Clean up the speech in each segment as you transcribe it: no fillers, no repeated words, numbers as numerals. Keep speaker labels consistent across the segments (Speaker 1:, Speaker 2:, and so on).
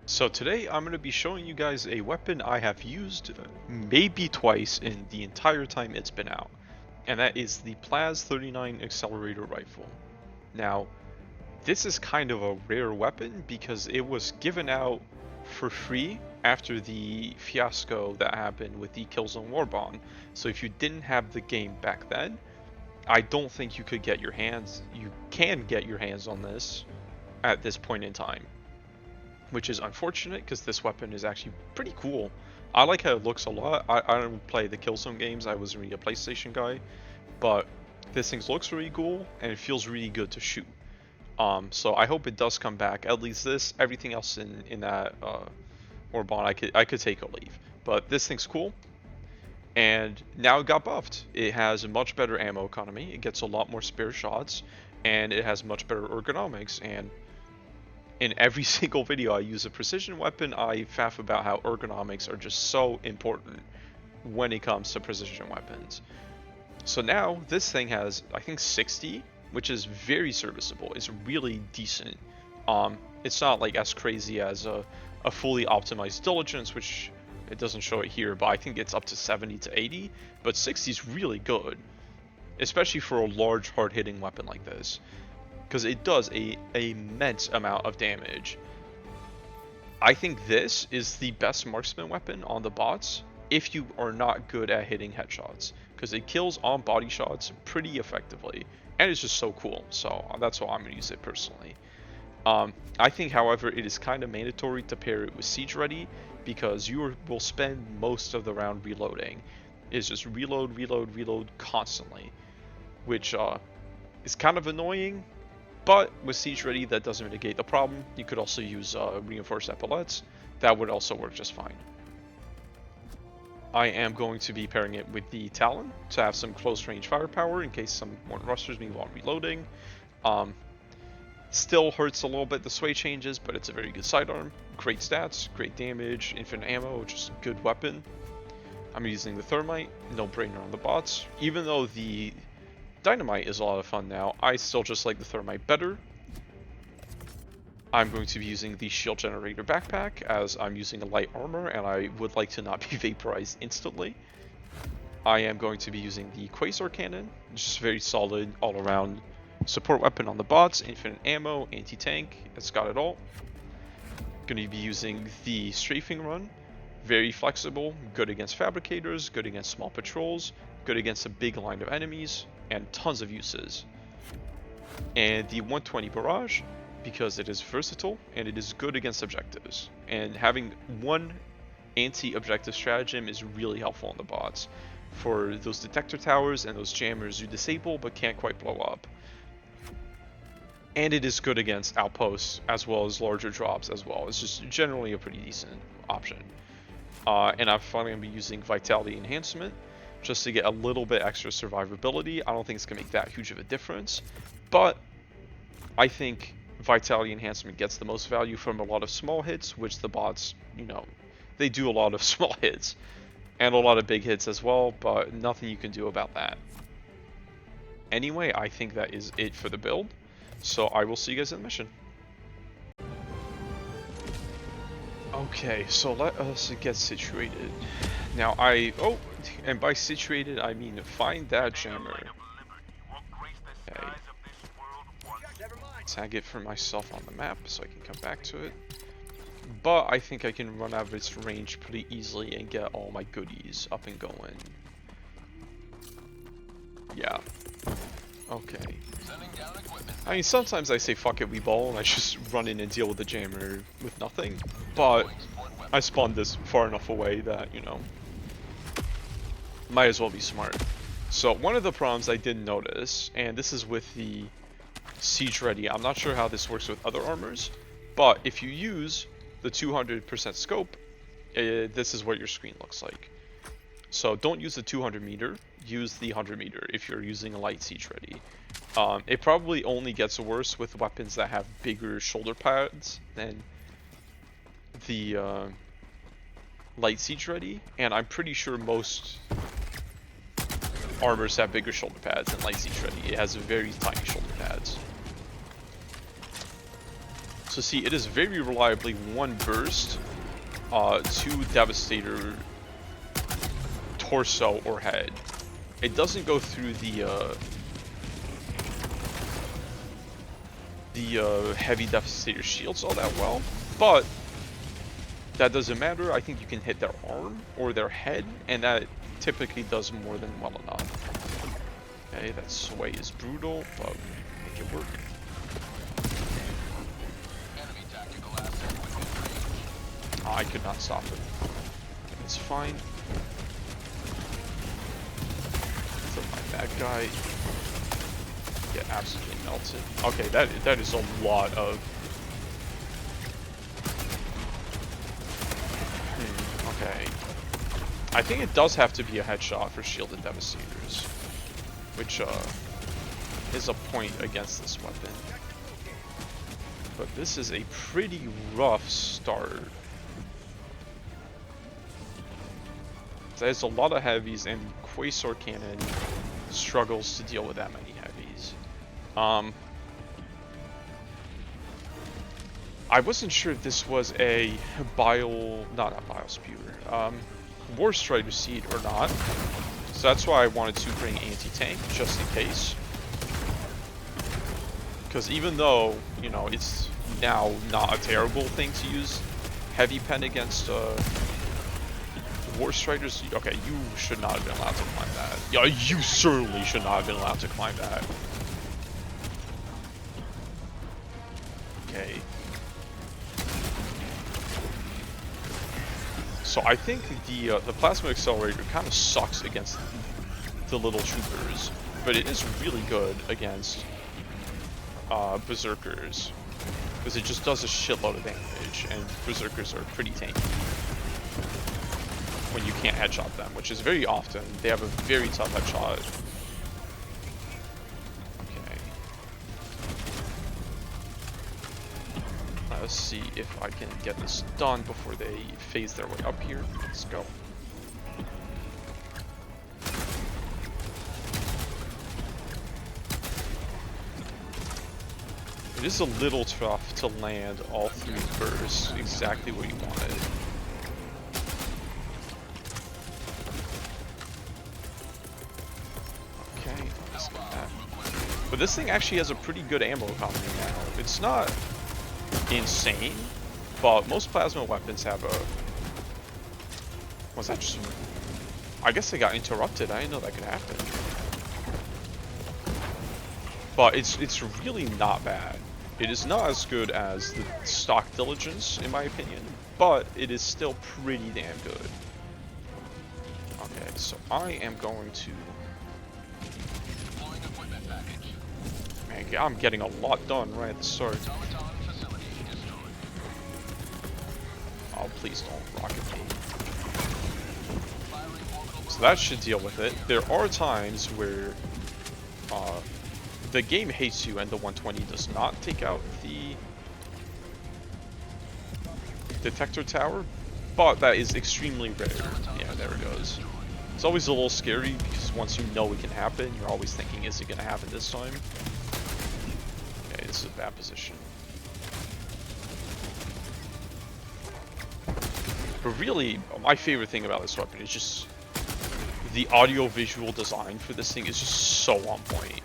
Speaker 1: So today I'm going to be showing you guys a weapon I have used maybe twice in the entire time it's been out, and that is the plas 39 accelerator rifle. Now, this is kind of a rare weapon because it was given out for free after the fiasco that happened with the Killzone Warbomb. So if you didn't have the game back then, I don't think you can get your hands on this at this point in time, which is unfortunate because this weapon is actually pretty cool. I like how it looks a lot. I don't play the Killzone games, I was really a PlayStation guy, but this thing looks really cool and it feels really good to shoot. So I hope it does come back. At least this, everything else in that Orbon I could take or leave. But this thing's cool, and now it got buffed. It has a much better ammo economy. It gets a lot more spare shots, and it has much better ergonomics. And in every single video I use a precision weapon, I faff about how ergonomics are just so important when it comes to precision weapons. So now this thing has, I think, 60, which is very serviceable. It's really decent. It's not like as crazy as a fully optimized diligence, which it doesn't show it here, but I think it's up to 70 to 80. But 60 is really good, especially for a large, hard-hitting weapon like this, because it does a immense amount of damage. I think this is the best marksman weapon on the bots if you are not good at hitting headshots, because it kills on body shots pretty effectively, and it's just so cool. So that's why I'm going to use it personally. I think, however, it is kind of mandatory to pair it with Siege Ready, because you will spend most of the round reloading. It's just reload, reload, reload constantly, which is kind of annoying. But with Siege Ready, that doesn't mitigate the problem. You could also use reinforced epaulettes. That would also work just fine. I am going to be pairing it with the Talon to have some close range firepower in case someone rushes me while reloading. Still hurts a little bit the sway changes, but it's a very good sidearm. Great stats, great damage, infinite ammo, just a good weapon. I'm using the Thermite, no brainer on the bots. Even though the Dynamite is a lot of fun now, I still just like the Thermite better. I'm going to be using the Shield Generator Backpack as I'm using a light armor and I would like to not be vaporized instantly. I am going to be using the Quasar Cannon, just very solid all around support weapon on the bots, infinite ammo, anti-tank, it's got it all. Going to be using the Strafing Run, very flexible, good against fabricators, good against small patrols, good against a big line of enemies, and tons of uses. And the 120 Barrage, because it is versatile and it is good against objectives. And having one anti-objective stratagem is really helpful on the bots. For those detector towers and those jammers you disable but can't quite blow up. And it is good against outposts as well as larger drops as well. It's just generally a pretty decent option. And I'm finally going to be using Vitality Enhancement just to get a little bit extra survivability. I don't think it's going to make that huge of a difference, but I think Vitality Enhancement gets the most value from a lot of small hits, which the bots, they do a lot of small hits and a lot of big hits as well, but nothing you can do about that. Anyway, I think that is it for the build. So I will see you guys in the mission. Okay, so let us get situated. Now and by situated I mean find that jammer. Okay. Tag it for myself on the map so I can come back to it. But I think I can run out of its range pretty easily and get all my goodies up and going. Yeah. Okay. I mean, sometimes I say fuck it, we ball, and I just run in and deal with the jammer with nothing. But I spawned this far enough away that, might as well be smart. So one of the problems I did notice, and this is with the Siege Ready, I'm not sure how this works with other armors, but if you use the 200% scope, this is what your screen looks like. So don't use the 200 meter, use the 100 meter if you're using a light Siege Ready. It probably only gets worse with weapons that have bigger shoulder pads than the light Siege Ready, and I'm pretty sure most armors have bigger shoulder pads than light Siege Ready. It has very tiny shoulder pads. So see, it is very reliably one burst, 2 Devastator torso or head. It doesn't go through the heavy Devastator shields all that well, but that doesn't matter. I think you can hit their arm or their head, and that typically does more than well enough. Okay, that sway is brutal, but make it work. Oh, I could not stop it. It's fine. So my bad guy get absolutely melted. Okay, that is a lot of. Okay. I think it does have to be a headshot for shielded Devastators, which is a point against this weapon. But this is a pretty rough start. There's a lot of heavies, and Quasar Cannon struggles to deal with that many heavies. I wasn't sure if this was a not bile spewter, War Strider Seed or not, so that's why I wanted to bring anti-tank, just in case. Because even though, you know, it's now not a terrible thing to use heavy pen against War Striders. Okay, you should not have been allowed to climb that. Yeah, you certainly should not have been allowed to climb that. Okay. So I think the plasma accelerator kind of sucks against the little troopers, but it is really good against berserkers, because it just does a shitload of damage, and berserkers are pretty tanky when you can't headshot them, which is very often. They have a very tough headshot. Okay. Let's see if I can get this done before they phase their way up here. Let's go. It is a little tough to land all 3 bursts exactly what you wanted. Okay, let's get that. But this thing actually has a pretty good ammo economy now. It's not insane, but most plasma weapons have a... Was that just... I guess they got interrupted. I didn't know that could happen. But it's really not bad. It is not as good as the stock Diligence, in my opinion, but it is still pretty damn good. Okay, so I am going to... Man, I'm getting a lot done right at the start. Oh, please don't rocket me. So that should deal with it. There are times where the game hates you and the 120 does not take out the detector tower, but that is extremely rare. Yeah, there it goes. It's always a little scary because once you know it can happen, you're always thinking, is it going to happen this time? Okay, this is a bad position. But really, my favorite thing about this weapon is just the audio-visual design for this thing is just so on point.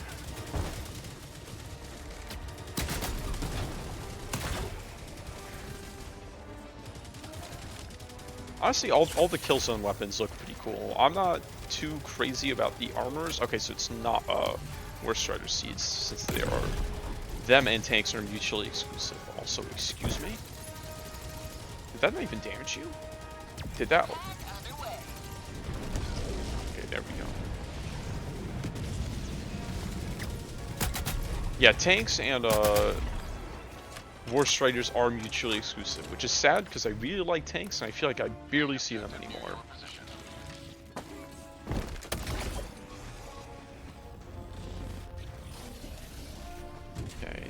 Speaker 1: Honestly, all the Killzone weapons look pretty cool. I'm not too crazy about the armors. Okay, so it's not War Strider Seeds, since they are... Them and tanks are mutually exclusive. Also, excuse me? Did that not even damage you? Did that... Okay, there we go. Yeah, tanks and War Striders are mutually exclusive, which is sad because I really like tanks and I feel like I barely see them anymore. Okay.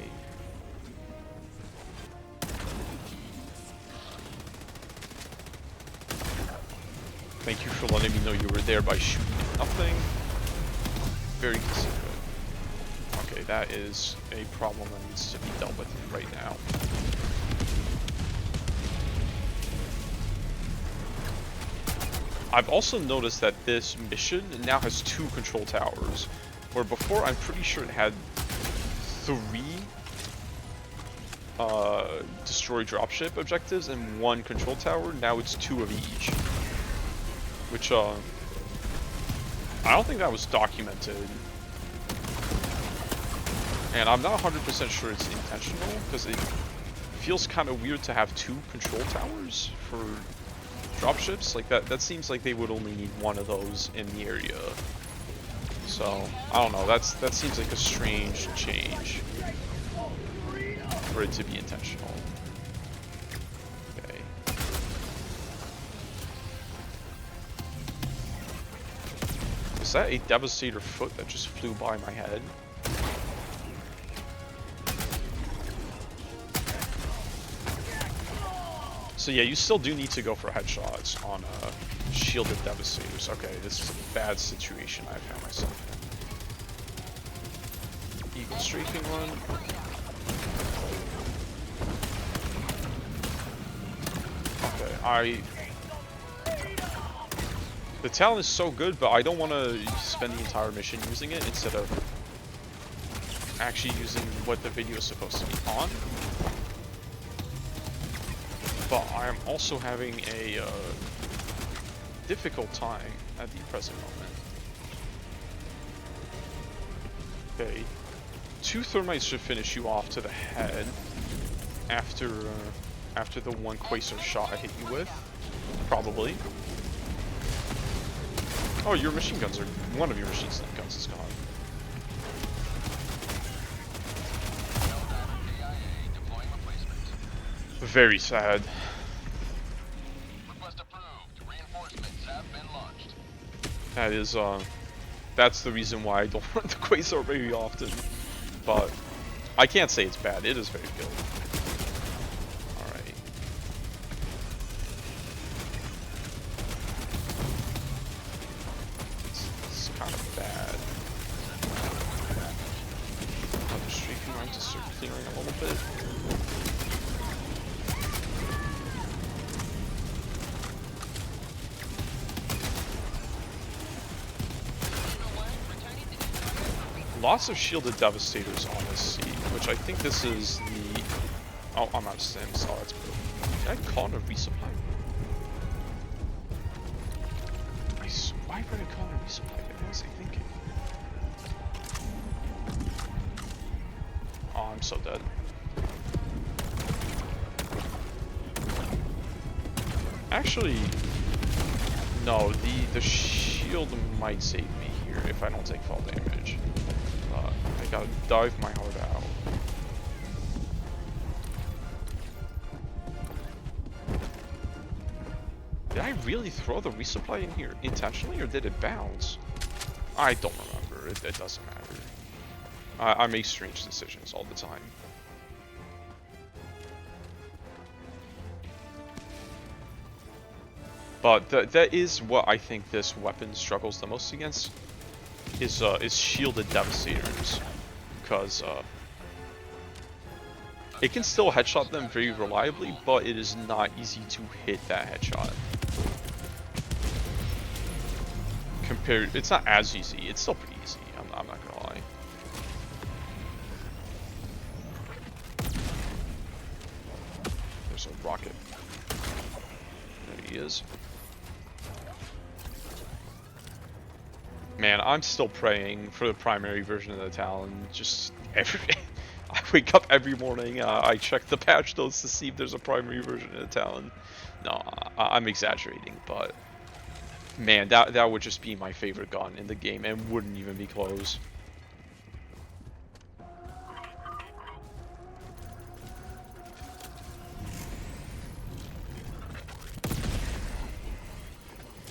Speaker 1: Thank you for letting me know you were there by shooting nothing. Very considerate. Okay, that is a problem that needs to be dealt with right now. I've also noticed that this mission now has 2 control towers, where before I'm pretty sure it had 3 destroy dropship objectives and 1 control tower. Now it's 2 of each, which I don't think that was documented, and I'm not 100% sure it's intentional, because it feels kind of weird to have 2 control towers for dropships. Like that seems like they would only need 1 of those in the area. So I don't know, that seems like a strange change for it to be intentional. Okay. Is that a Devastator foot that just flew by my head? So yeah, you still do need to go for headshots on shielded Devastators. Okay, this is a bad situation I found myself in. Eagle streaking one. Okay, the talent is so good, but I don't want to spend the entire mission using it instead of actually using what the video is supposed to be on. But I'm also having a difficult time at the present moment. Okay, 2 thermites should finish you off to the head after the 1 Quasar shot I hit you with, probably. Oh, your machine guns are... one of your machine guns is gone. Very sad. That is, that's the reason why I don't run the Quasar very often. But I can't say it's bad, it is very good. Alright. It's kind of bad. The streaking arms to start clearing a little bit. Lots of shielded Devastators on this seat, which I think this is the... oh, I'm out of sims. Oh, that's good. Did I call it a resupply? Why would I call it a resupply? What was I thinking? Oh, I'm so dead. Actually, no, the shield might save me here if I don't take fall damage. I gotta dive my heart out. Did I really throw the resupply in here intentionally, or did it bounce? I don't remember. It doesn't matter. I make strange decisions all the time. But that is what I think this weapon struggles the most against. Is shielded Devastators, because it can still headshot them very reliably, but it is not easy to hit that headshot. It's not as easy. It's still pretty easy. I'm not gonna lie. There's a rocket. There he is. Man, I'm still praying for the primary version of the Talon. Just I wake up every morning, I check the patch notes to see if there's a primary version of the Talon. No, I'm exaggerating, but man, that would just be my favorite gun in the game and wouldn't even be close.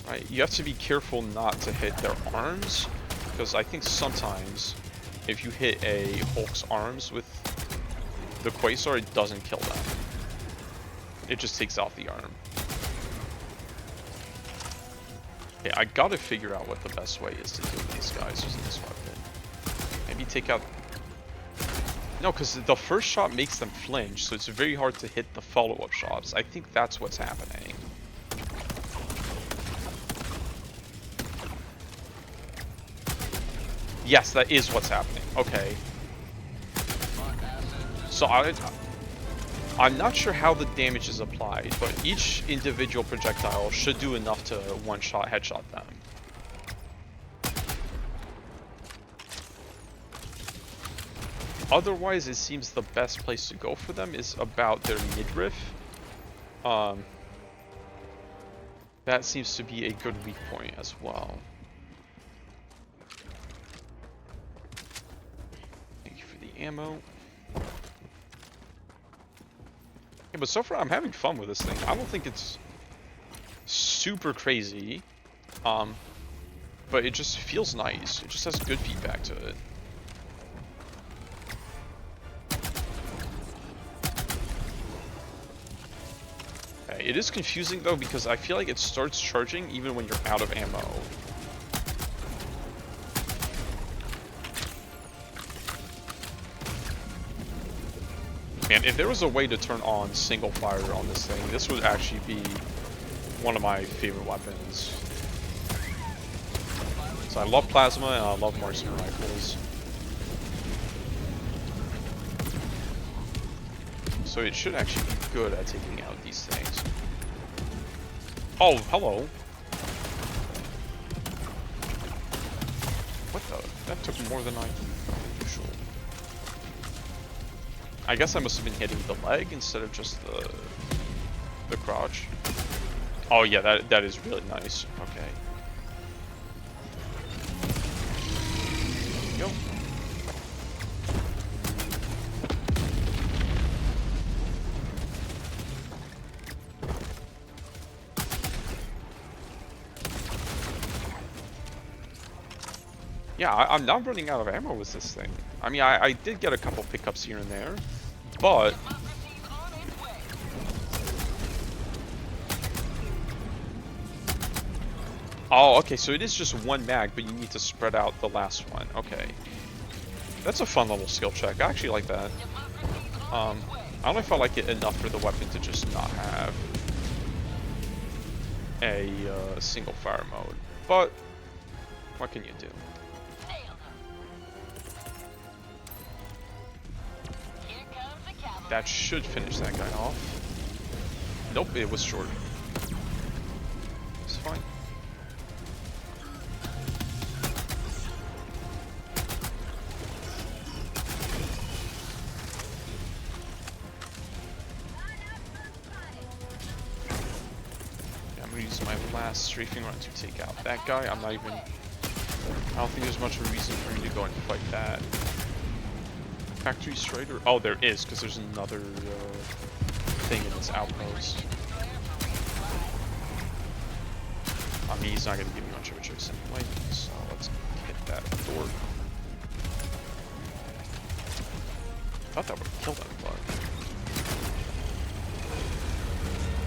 Speaker 1: Right, you have to be careful not to hit their arms, because I think sometimes if you hit a Hulk's arms with the Quasar, it doesn't kill them. It just takes off the arm. Yeah, I gotta figure out what the best way is to deal with these guys using this weapon. Maybe take out... no, because the first shot makes them flinch, so it's very hard to hit the follow-up shots. I think that's what's happening. Yes, that is what's happening. Okay. So I'm not sure how the damage is applied, but each individual projectile should do enough to one-shot headshot them. Otherwise, it seems the best place to go for them is about their midriff. That seems to be a good weak point as well. Thank you for the ammo. Yeah, but so far I'm having fun with this thing. I don't think it's super crazy, but it just feels nice. It just has good feedback to it. It is confusing though because I feel like it starts charging even when you're out of ammo. Man, if there was a way to turn on single fire on this thing, this would actually be one of my favorite weapons. So I love plasma and I love marksman rifles. So it should actually be good at taking out these things. Oh, hello. What the? That took more than I usual. I guess I must have been hitting the leg instead of just the crotch. Oh yeah, that is really nice. Okay. There you go. Yeah, I'm not running out of ammo with this thing. I mean, I did get a couple pickups here and there, but... Oh, okay, so it is just one mag, but you need to spread out the last one. Okay. That's a fun little skill check. I actually like that. I don't know if I like it enough for the weapon to just not have a single fire mode, but what can you do? That should finish that guy off. Nope, it was short. It's fine. Yeah, I'm gonna use my last strafing run to take out that guy. I don't think there's much of a reason for me to go and fight that. Factory Strider? Oh, there is, because there's another thing in this outpost. I mean, he's not going to give me much of a choice anyway, so let's hit that door. I thought that would have killed him, but...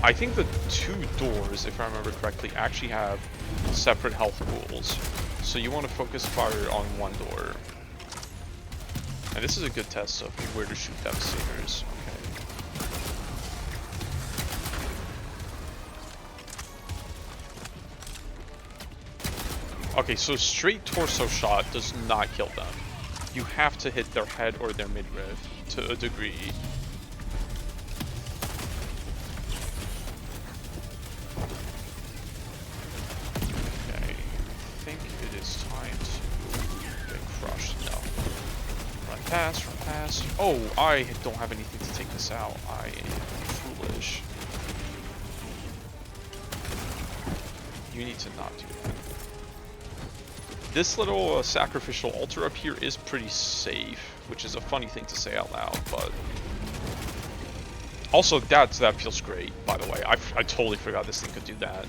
Speaker 1: I think the two doors, if I remember correctly, actually have separate health pools. So you want to focus fire on one door. And this is a good test of where to shoot Devastators. Okay. Okay, so straight torso shot does not kill them. You have to hit their head or their midriff to a degree. Okay, I think it is time to get crushed. No. Run past. Oh, I don't have anything to take this out. I am foolish. You need to not do that. This little sacrificial altar up here is pretty safe, which is a funny thing to say out loud, but... Also, that feels great, by the way. I totally forgot this thing could do that.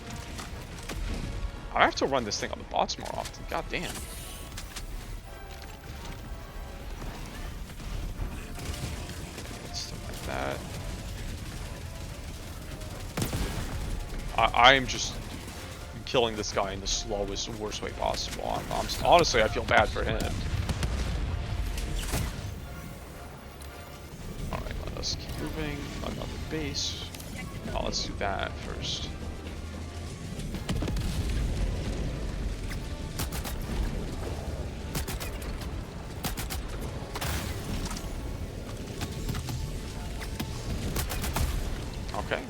Speaker 1: I have to run this thing on the bots more often. God damn. That. I am just killing this guy in the slowest, worst way possible. Honestly, I feel bad for him. Alright, let us keep moving. Another base. Oh, let's do that first. Okay.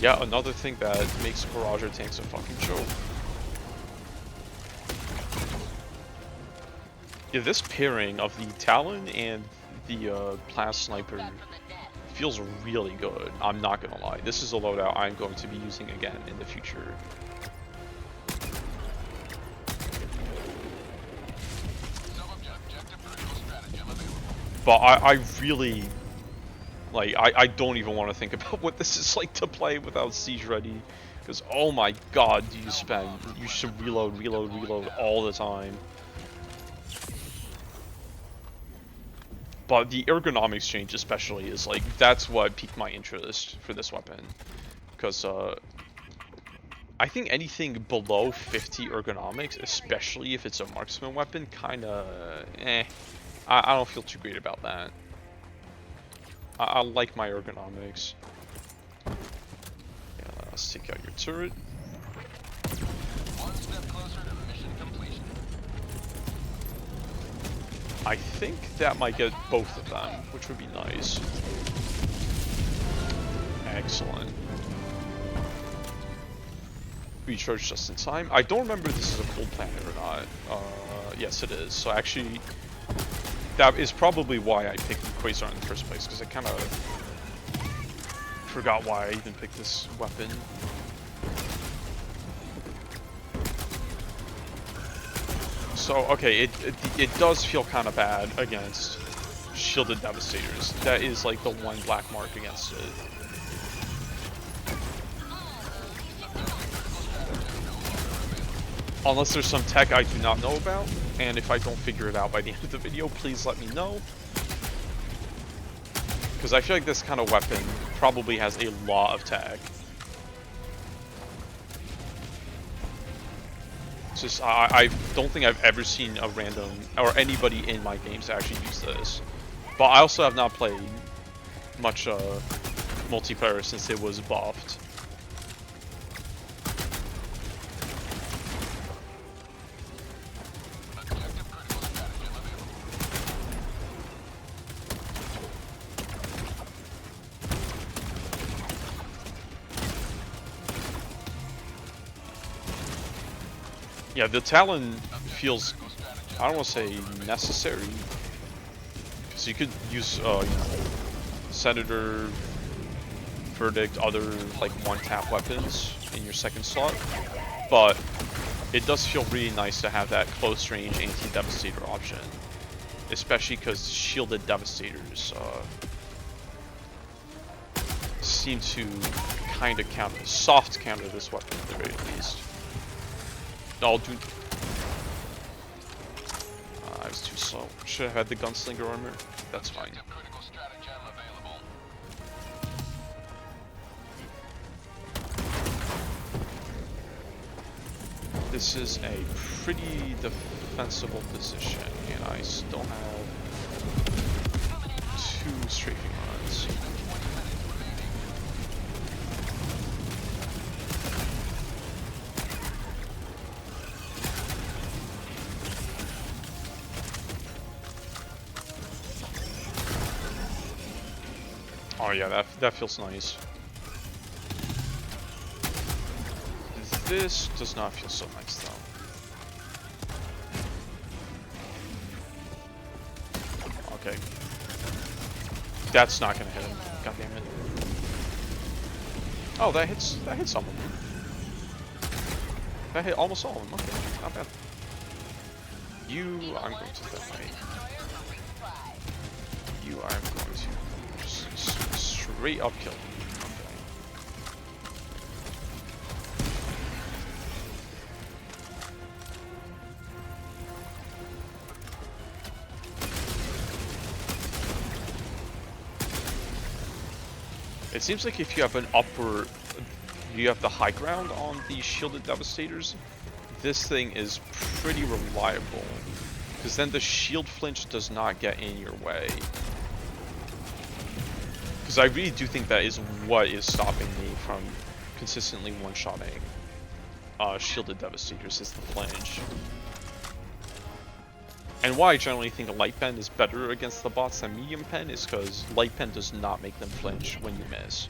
Speaker 1: Yeah, another thing that makes barrage tanks a fucking joke. Yeah, this pairing of the Talon and the plas sniper feels really good. I'm not gonna lie. This is a loadout I'm going to be using again in the future. But I really, like, I don't even want to think about what this is like to play without siege ready. Because, oh my god, do you should reload, reload, reload all the time. But the ergonomics change especially is like, that's what piqued my interest for this weapon. Because I think anything below 50 ergonomics, especially if it's a marksman weapon, kinda, I don't feel too great about that. I like my ergonomics. Yeah, let's take out your turret.
Speaker 2: One step closer to mission completion.
Speaker 1: I think that might get both of them, which would be nice. Excellent. Recharge just in time. I don't remember if this is a cold planet or not. Yes, it is. So actually, that is probably why I picked Quasar in the first place, because I kind of forgot why I even picked this weapon. So, okay, it does feel kind of bad against shielded Devastators. That is like the one black mark against it. Unless there's some tech I do not know about, and if I don't figure it out by the end of the video, please let me know. Because I feel like this kind of weapon probably has a lot of tech. It's just, I don't think I've ever seen a random, or anybody in my games actually use this. But I also have not played much multiplayer since it was buffed. Yeah, the Talon feels, I don't want to say necessary, because you could use, you know, Senator, Verdict, other like one-tap weapons in your second slot, but it does feel really nice to have that close-range anti-Devastator option, especially because shielded Devastators seem to kind of soft counter this weapon at the very least. I'll do. I was too slow. Should have had the gunslinger armor. That's fine. This is a pretty defensible position, and I still have 2 strafing runs. Oh yeah, that feels nice. This does not feel so nice though. Okay. That's not gonna hit him. God damn it. Oh, that hits some of them. That hit almost all of them. Okay, not bad. You, I'm going to die. You, I'm going to just straight up kill. Okay. It seems like if you have you have the high ground on the shielded Devastators, this thing is pretty reliable, because then the shield flinch does not get in your way. Because I really do think that is what is stopping me from consistently one-shotting shielded Devastators, is the flinch. And why I generally think light pen is better against the bots than medium pen is because light pen does not make them flinch when you miss.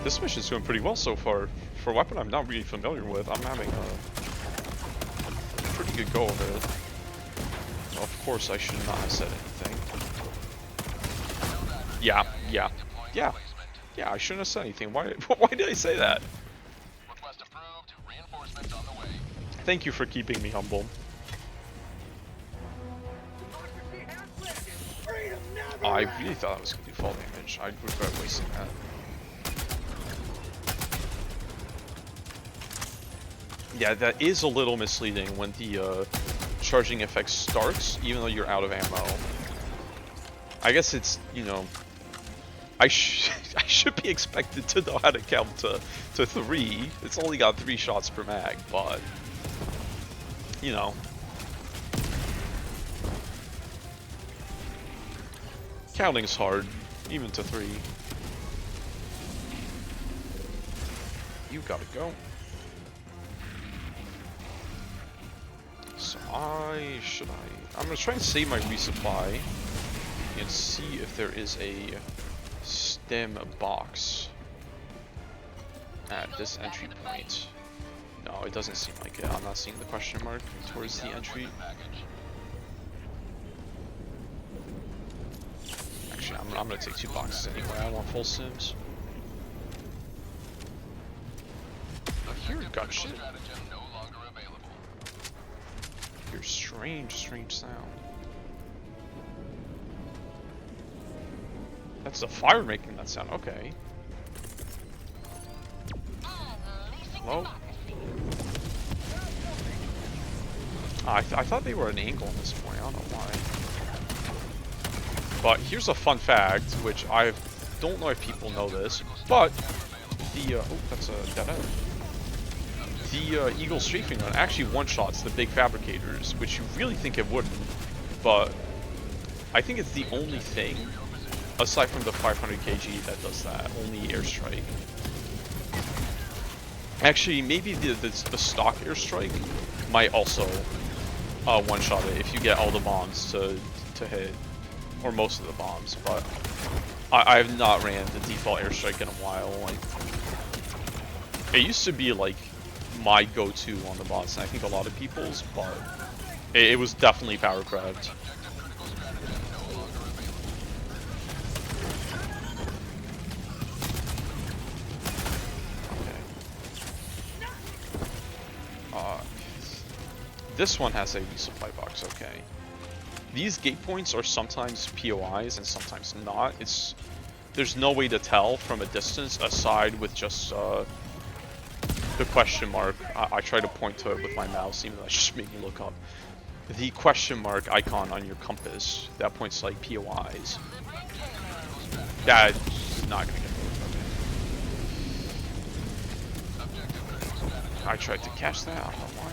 Speaker 1: This mission's doing pretty well so far. For a weapon I'm not really familiar with, I'm having a pretty good go of it. Of course, I should not have said anything. Yeah, I shouldn't have said anything. Why did I say that?
Speaker 2: Request approved. Reinforcements on the way.
Speaker 1: Thank you for keeping me humble. Oh, I really thought I was going to do fall damage. I'd regret wasting that. Yeah, that is a little misleading when the charging effect starts, even though you're out of ammo. I guess it's, you know, I should be expected to know how to count to 3. It's only got 3 shots per mag, but, you know. Counting's hard, even to 3. You gotta go. So I'm gonna try and save my resupply and see if there is a stem box at this entry point. No, it doesn't seem like it. I'm not seeing the question mark towards the entry. Actually, I'm gonna take 2 boxes anyway. I want full sims. I hear gunship. Your strange sound. That's the fire making that sound. Okay. Hello? I thought they were at an angle at this point. I don't know why. But here's a fun fact, which I don't know if people know this, but the oh, that's a dead end. The Eagle strafing gun actually one-shots the big fabricators, which you really think it wouldn't, but I think it's the only thing, aside from the 500 kg, that does that. Only airstrike. Actually, maybe the stock airstrike might also one-shot it if you get all the bombs to hit, or most of the bombs. But I have not ran the default airstrike in a while. Like, it used to be like my go-to on the bots, and I think a lot of people's, but it was definitely powercraft. Okay. This one has a resupply box, okay. These gate points are sometimes POIs and sometimes not. There's no way to tell from a distance aside with just the question mark. I try to point to it with my mouse, even though that just made me look up. The question mark icon on your compass that points to like POIs. That's not gonna get moved. Okay. I tried to catch that. I don't know why.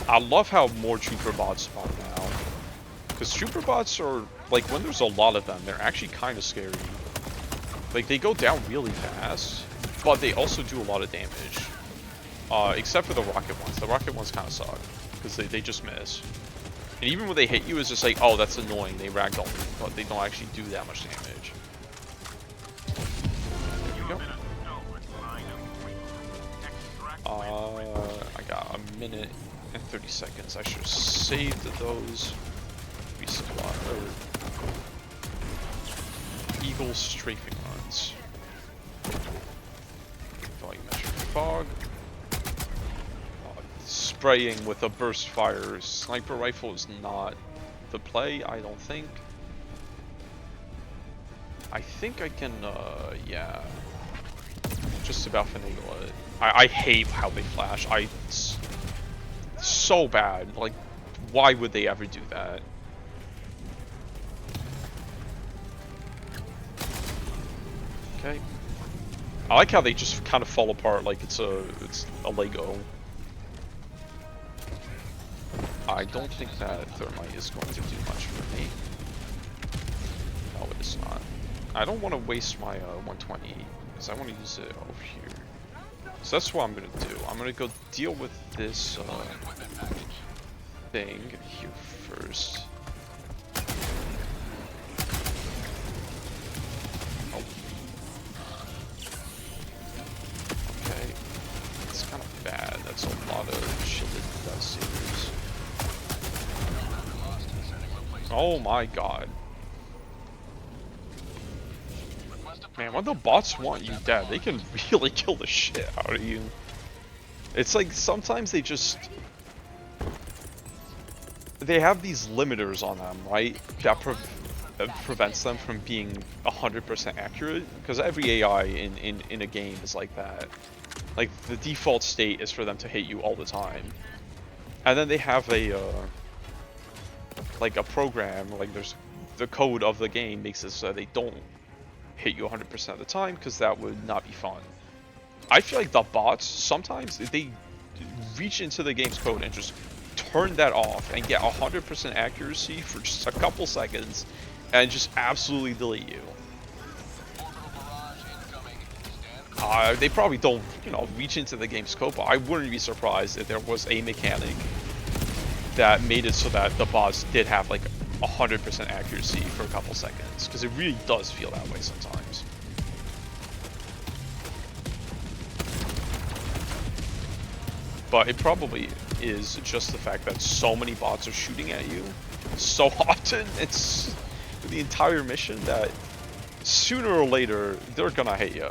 Speaker 1: I love how more trooper bots spawn now. Because trooper bots are, like, when there's a lot of them, they're actually kind of scary. Like, they go down really fast, but they also do a lot of damage. Except for the rocket ones. The rocket ones kind of suck, because they just miss. And even when they hit you, it's just like, oh, that's annoying, they ragdoll me, but they don't actually do that much damage. There we go. I got a minute and 30 seconds. I should have saved those. Resupply. Eagle strafing runs. Volumetric fog. Spraying with a burst fire sniper rifle is not the play, I don't think. I think I can, yeah. Just about finagle it. I hate how they flash. It's so bad. Like, why would they ever do that? Okay. I like how they just kind of fall apart like it's a Lego. I don't think that thermite is going to do much for me. No, it is not. I don't want to waste my 120 because I want to use it over here. So that's what I'm gonna do. I'm gonna go deal with this thing here first. Oh. Okay. It's kind of bad. That's a lot of shielded devastators. Oh my god. Man, when the bots want you dead, they can really kill the shit out of you. It's like sometimes they just... They have these limiters on them, right? That prevents them from being 100% accurate. Because every AI in a game is like that. Like, the default state is for them to hit you all the time. And then they have a... like a program, like there's... The code of the game makes it so they don't hit you 100% of the time, because that would not be fun. I feel like the bots, sometimes they reach into the game's code and just turn that off and get 100% accuracy for just a couple seconds and just absolutely delete you. They probably don't, you know, reach into the game's code, but I wouldn't be surprised if there was a mechanic that made it so that the bots did have like 100% accuracy for a couple seconds, because it really does feel that way sometimes. But it probably is just the fact that so many bots are shooting at you so often, it's the entire mission, that sooner or later they're gonna hit you.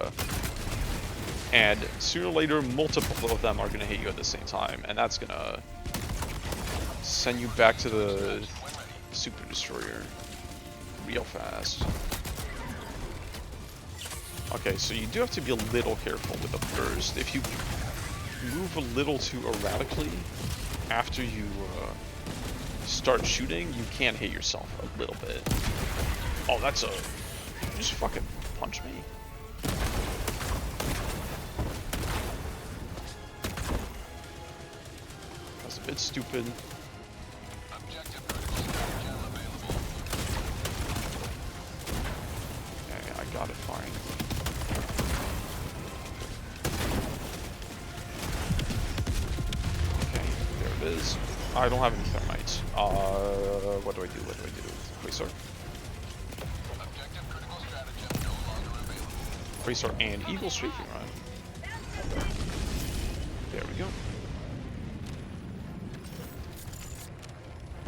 Speaker 1: And sooner or later multiple of them are gonna hit you at the same time, and that's gonna send you back to the Super Destroyer real fast. Okay, so you do have to be a little careful with the burst. If you move a little too erratically after you start shooting, you can hit yourself a little bit. Oh, that's a... You just fucking punch me. That's a bit stupid. Got it fine. Okay, there it is. I don't have any thermites. What do I do? What do I do? Quasar. Quasar and Eagle Strafing Run. There we go.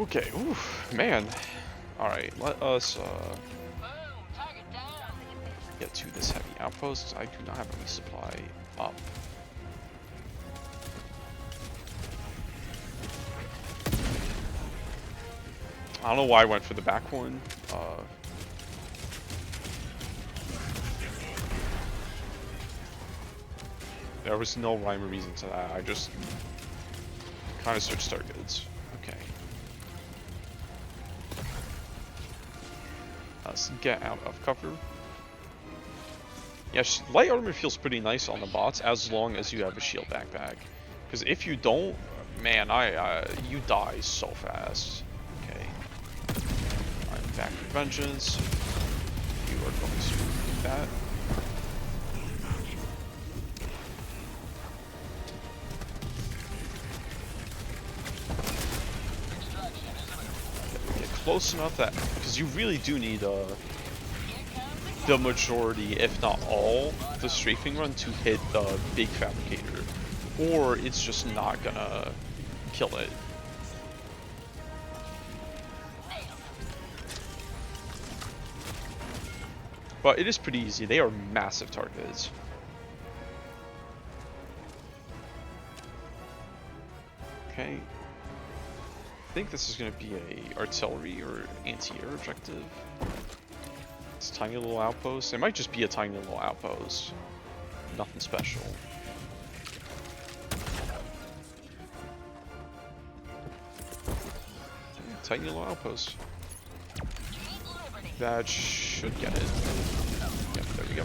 Speaker 1: Okay, oof, man. Alright, let us, get to this heavy outpost. I do not have any supply up. I don't know why I went for the back one. There was no rhyme or reason to that. I just kind of switched targets. Okay. Let's get out of cover. Yeah, light armor feels pretty nice on the bots as long as you have a shield backpack. Because if you don't, man, you die so fast. Okay. Alright, back for vengeance. You are going to do that. Get close enough that, because you really do need the majority, if not all, the strafing run to hit the big fabricator, or it's just not gonna kill it. But it is pretty easy. They are massive targets. Okay. I think this is gonna be a artillery or anti-air objective. It's a tiny little outpost. It might just be a tiny little outpost. Nothing special. Tiny little outpost. That should get it. Yep, there we go.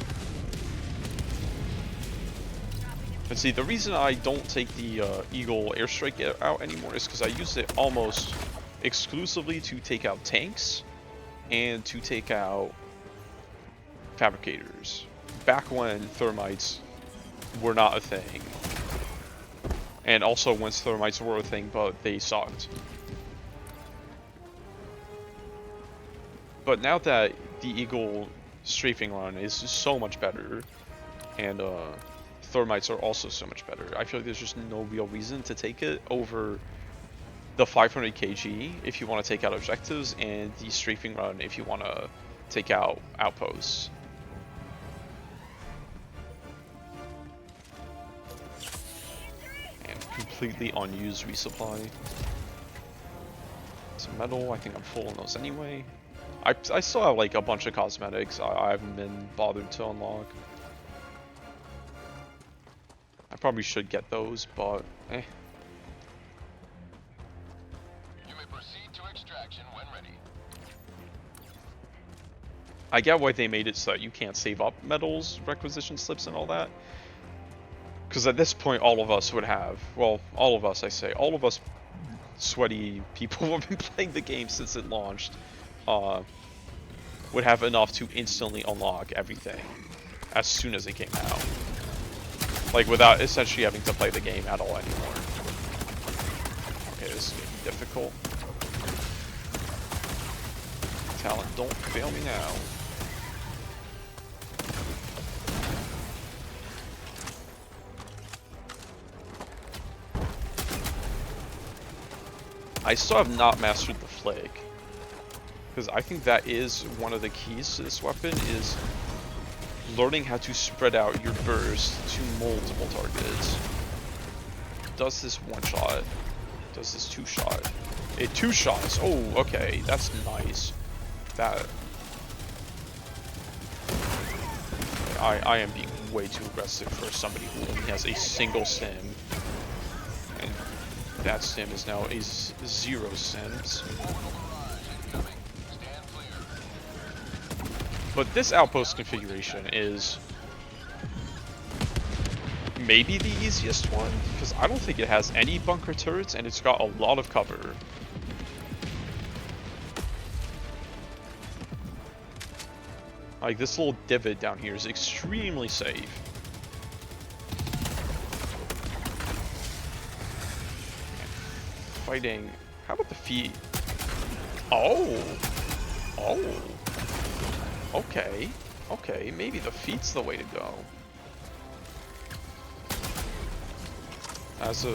Speaker 1: And see, the reason I don't take the Eagle airstrike out anymore is because I use it almost exclusively to take out tanks and to take out fabricators. Back when thermites were not a thing. And also when thermites were a thing, but they sucked. But now that the Eagle strafing run is so much better, and thermites are also so much better, I feel like there's just no real reason to take it over the 500 kg if you want to take out objectives, and the strafing run if you want to take out outposts. And completely unused resupply. Some metal, I think I'm full on those anyway. I still have like a bunch of cosmetics I haven't been bothered to unlock. I probably should get those, but eh.
Speaker 2: You may proceed to extraction when ready.
Speaker 1: I get why they made it so that you can't save up medals, requisition slips, and all that. Because at this point, all of us would have, well, all of us, I say, all of us sweaty people who have been playing the game since it launched, would have enough to instantly unlock everything as soon as it came out. Like, without essentially having to play the game at all anymore. Okay, this is gonna be difficult. Talent, don't fail me now. I still have not mastered the flick, because I think that is one of the keys to this weapon, is learning how to spread out your burst to multiple targets. Does this one shot? Does this two shot? It two shots. Oh, okay, that's nice. That I am being way too aggressive for somebody who only has a single sim, and that sim is now a 0 sims. But this outpost configuration is maybe the easiest one, because I don't think it has any bunker turrets and it's got a lot of cover. Like, this little divot down here is extremely safe. Fighting. How about the feet? Oh! Oh! Okay. Okay, maybe the feet's the way to go. That's a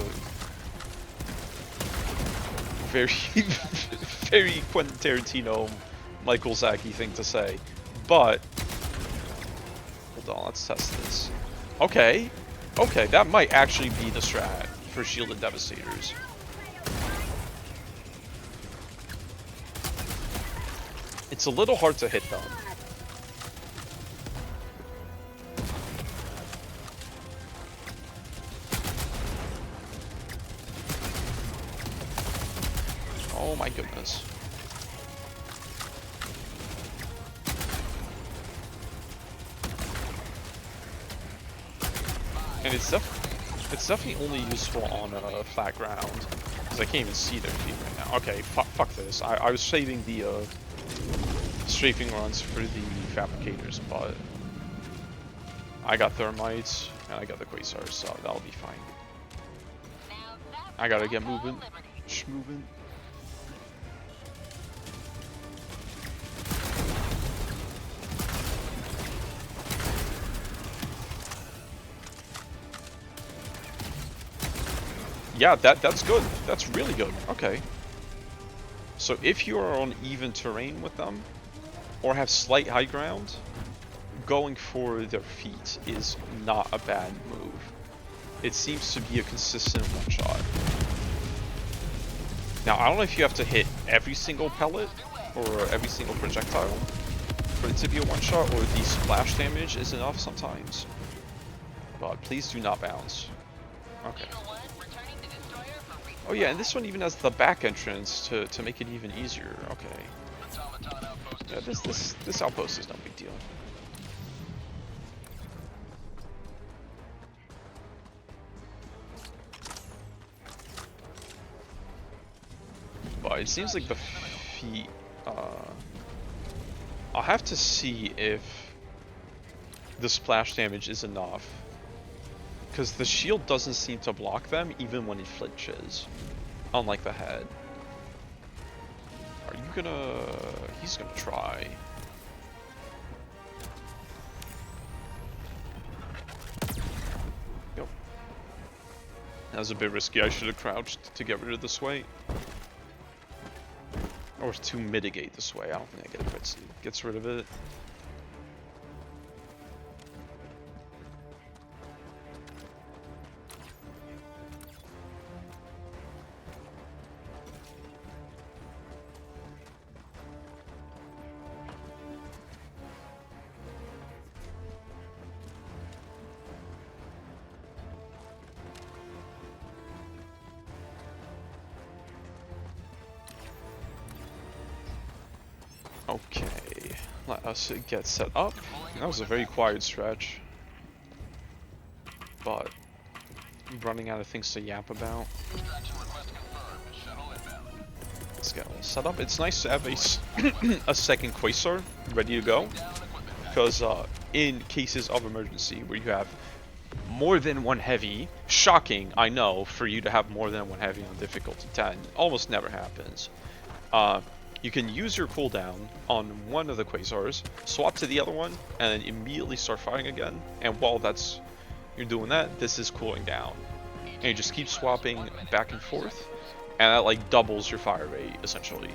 Speaker 1: very, very Quentin Tarantino, Michael Zaki thing to say. But, hold on, let's test this. Okay. Okay, that might actually be the strat for shielded devastators. It's a little hard to hit them. Oh my goodness. And it's definitely only useful on flat ground, because I can't even see their feet right now. Okay, fuck this. I was saving the strafing runs for the fabricators, but I got thermites and I got the quasars, so that'll be fine. I gotta get moving. Schmoving. Yeah, that's good. That's really good. Okay. So if you are on even terrain with them, or have slight high ground, going for their feet is not a bad move. It seems to be a consistent one-shot. Now, I don't know if you have to hit every single pellet, or every single projectile, for it to be a one-shot, or the splash damage is enough sometimes. But please do not bounce. Okay. Oh yeah, and this one even has the back entrance to make it even easier. Okay. Yeah, this outpost is no big deal. But it seems like the feet. I'll have to see if the splash damage is enough. Because the shield doesn't seem to block them even when it flinches. Unlike the head. Are you gonna... He's gonna try. Yep. That was a bit risky. I should have crouched to get rid of the sway. Or to mitigate the sway. I don't think I get a crit seed. Gets rid of it. Okay, let us get set up. That was a very quiet stretch, but I'm running out of things to yap about.
Speaker 2: Extraction request confirmed. Shuttle inbound.
Speaker 1: Let's get all set up. It's nice to have a second Quasar ready to go, because in cases of emergency where you have more than one heavy, shocking, I know, for you to have more than one heavy on difficulty 10, almost never happens. You can use your cooldown on one of the Quasars, swap to the other one, and then immediately start firing again. And while you're doing that, this is cooling down. And you just keep swapping back and forth, and that like doubles your fire rate, essentially.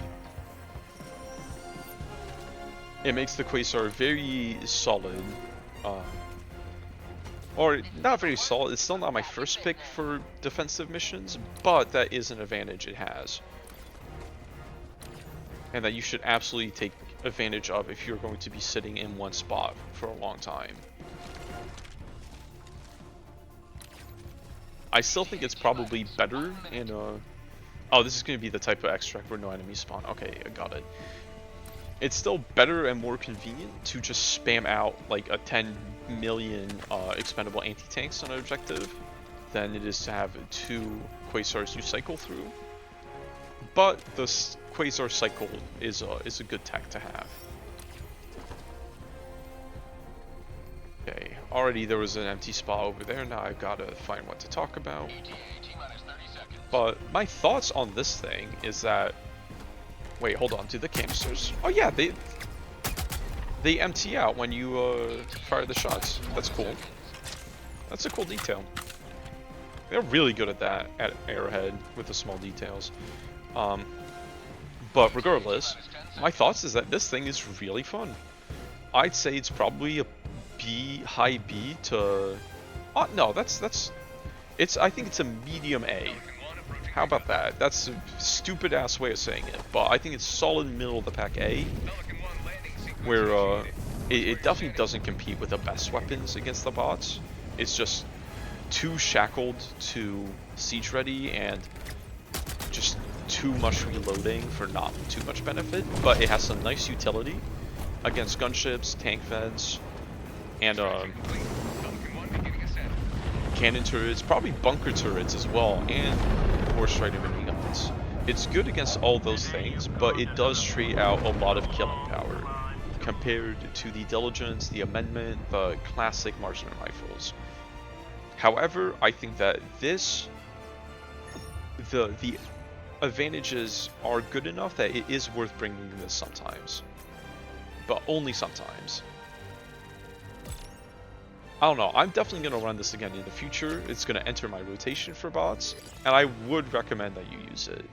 Speaker 1: It makes the Quasar very solid. Or not very solid, it's still not my first pick for defensive missions, but that is an advantage it has. And that you should absolutely take advantage of if you're going to be sitting in one spot for a long time. I still think it's probably better in oh, this is going to be the type of extract where no enemies spawn. Okay, I got it. It's still better and more convenient to just spam out like a 10 million expendable anti-tanks on an objective than it is to have 2 Quasars you cycle through. But the Quasar cycle is a good tech to have. Okay, already there was an empty spot over there, now I've got to find what to talk about. But my thoughts on this thing is that... Wait, hold on, do the canisters... Oh yeah, they empty out when you fire the shots. That's cool. That's a cool detail. They're really good at that at Arrowhead with the small details. But regardless, my thoughts is that this thing is really fun. I'd say it's probably a B, high B to... Oh, no, I think it's a medium A. How about that? That's a stupid ass way of saying it, but I think it's solid middle of the pack A, where it definitely doesn't compete with the best weapons against the bots. It's just too shackled to siege ready and just too much reloading for not too much benefit, but it has some nice utility against gunships, tank vents, and cannon turrets, probably bunker turrets as well, and horse rider miniguns. It's good against all those things, but it does trade out a lot of killing power compared to the Diligence, the Amendment, the classic marksman rifles. However, I think that the advantages are good enough that it is worth bringing this sometimes, but only sometimes. I don't know, I'm definitely going to run this again in the future. It's going to enter my rotation for bots, and I would recommend that you use it.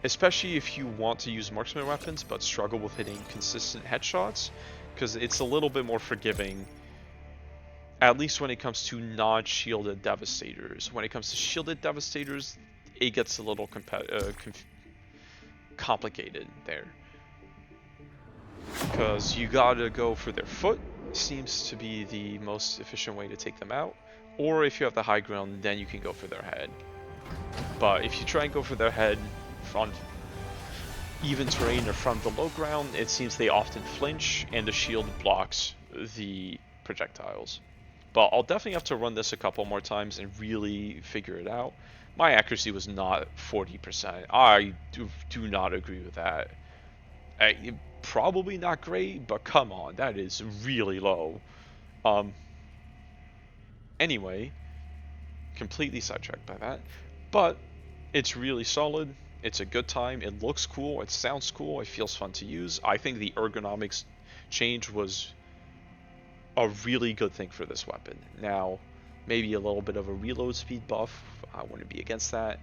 Speaker 1: Especially if you want to use marksman weapons but struggle with hitting consistent headshots, because it's a little bit more forgiving, at least when it comes to non-shielded devastators. When it comes to shielded devastators, it gets a little complicated there. Because you gotta go for their foot, seems to be the most efficient way to take them out. Or if you have the high ground, then you can go for their head. But if you try and go for their head on even terrain or from the low ground, it seems they often flinch and the shield blocks the projectiles. But I'll definitely have to run this a couple more times and really figure it out. My accuracy was not 40%. I do not agree with that. Probably not great, but come on, that is really low. Anyway, completely sidetracked by that. But it's really solid. It's a good time. It looks cool. It sounds cool. It feels fun to use. I think the ergonomics change was a really good thing for this weapon. Now, maybe a little bit of a reload speed buff. I wouldn't be against that.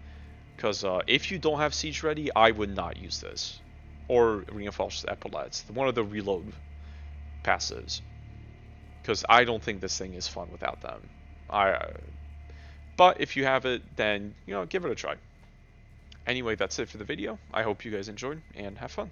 Speaker 1: Because if you don't have Siege Ready, I would not use this. Or Reinforced Epaulets, one of the reload passives. Because I don't think this thing is fun without them. But if you have it, then, give it a try. Anyway, that's it for the video. I hope you guys enjoyed, and have fun.